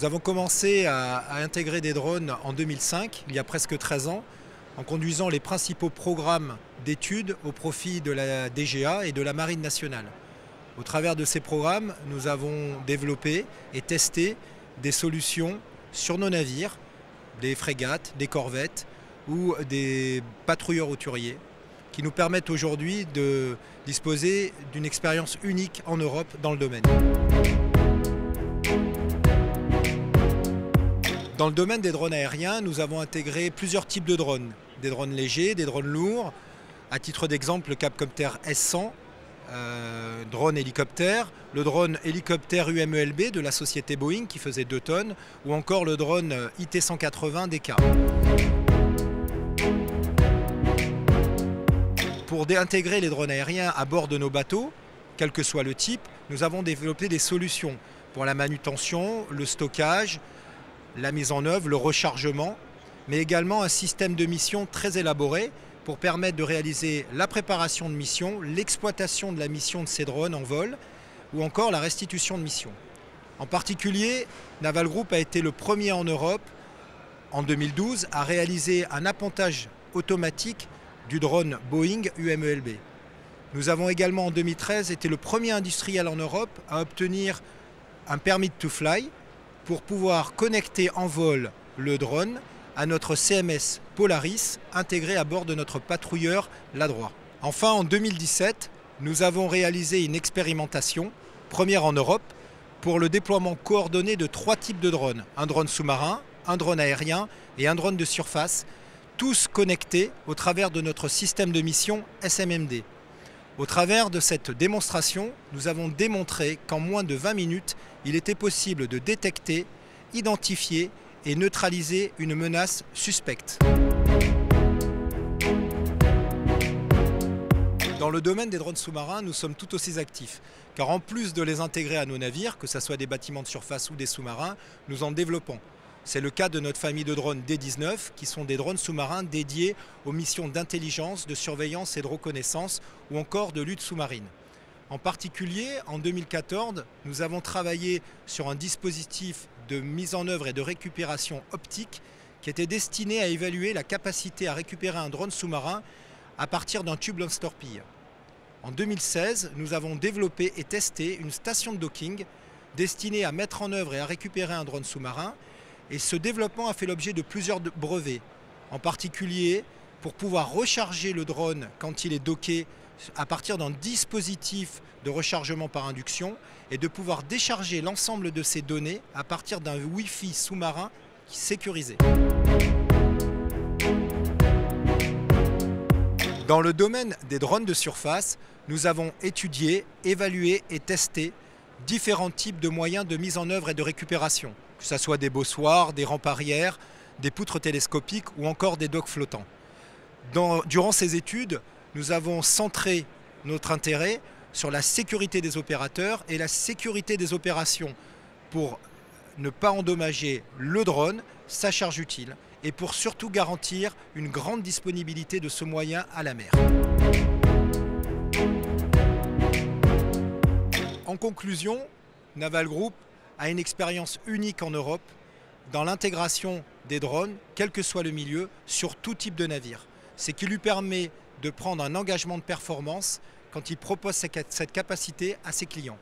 Nous avons commencé à intégrer des drones en 2005, il y a presque 13 ans, en conduisant les principaux programmes d'études au profit de la DGA et de la Marine nationale. Au travers de ces programmes, nous avons développé et testé des solutions sur nos navires, des frégates, des corvettes ou des patrouilleurs hauturiers, qui nous permettent aujourd'hui de disposer d'une expérience unique en Europe dans le domaine. Dans le domaine des drones aériens, nous avons intégré plusieurs types de drones. Des drones légers, des drones lourds. À titre d'exemple, le Capcopter S100, drone hélicoptère, le drone hélicoptère UMELB de la société Boeing qui faisait 2 tonnes, ou encore le drone IT-180 DK. Pour intégrer les drones aériens à bord de nos bateaux, quel que soit le type, nous avons développé des solutions pour la manutention, le stockage, la mise en œuvre, le rechargement, mais également un système de mission très élaboré pour permettre de réaliser la préparation de mission, l'exploitation de la mission de ces drones en vol ou encore la restitution de mission. En particulier, Naval Group a été le premier en Europe en 2012 à réaliser un appontage automatique du drone Boeing UMELB. Nous avons également en 2013 été le premier industriel en Europe à obtenir un permit to fly pour pouvoir connecter en vol le drone à notre CMS Polaris intégré à bord de notre patrouilleur Ladroit. Enfin, en 2017, nous avons réalisé une expérimentation, première en Europe, pour le déploiement coordonné de 3 types de drones. Un drone sous-marin, un drone aérien et un drone de surface, tous connectés au travers de notre système de mission SMMD. Au travers de cette démonstration, nous avons démontré qu'en moins de 20 minutes, il était possible de détecter, identifier et neutraliser une menace suspecte. Dans le domaine des drones sous-marins, nous sommes tout aussi actifs, car en plus de les intégrer à nos navires, que ce soit des bâtiments de surface ou des sous-marins, nous en développons. C'est le cas de notre famille de drones D19, qui sont des drones sous-marins dédiés aux missions d'intelligence, de surveillance et de reconnaissance, ou encore de lutte sous-marine. En particulier, en 2014, nous avons travaillé sur un dispositif de mise en œuvre et de récupération optique qui était destiné à évaluer la capacité à récupérer un drone sous-marin à partir d'un tube lance-torpille. En 2016, nous avons développé et testé une station de docking destinée à mettre en œuvre et à récupérer un drone sous-marin. Et ce développement a fait l'objet de plusieurs brevets, en particulier pour pouvoir recharger le drone quand il est docké à partir d'un dispositif de rechargement par induction et de pouvoir décharger l'ensemble de ces données à partir d'un Wi-Fi sous-marin sécurisé. Dans le domaine des drones de surface, nous avons étudié, évalué et testé différents types de moyens de mise en œuvre et de récupération, que ce soit des bossoirs, des rampes arrière, des poutres télescopiques ou encore des docks flottants. Durant ces études, nous avons centré notre intérêt sur la sécurité des opérateurs et la sécurité des opérations pour ne pas endommager le drone, sa charge utile, et pour surtout garantir une grande disponibilité de ce moyen à la mer. En conclusion, Naval Group a une expérience unique en Europe dans l'intégration des drones, quel que soit le milieu, sur tout type de navire. C'est qui lui permet de prendre un engagement de performance quand il propose cette capacité à ses clients.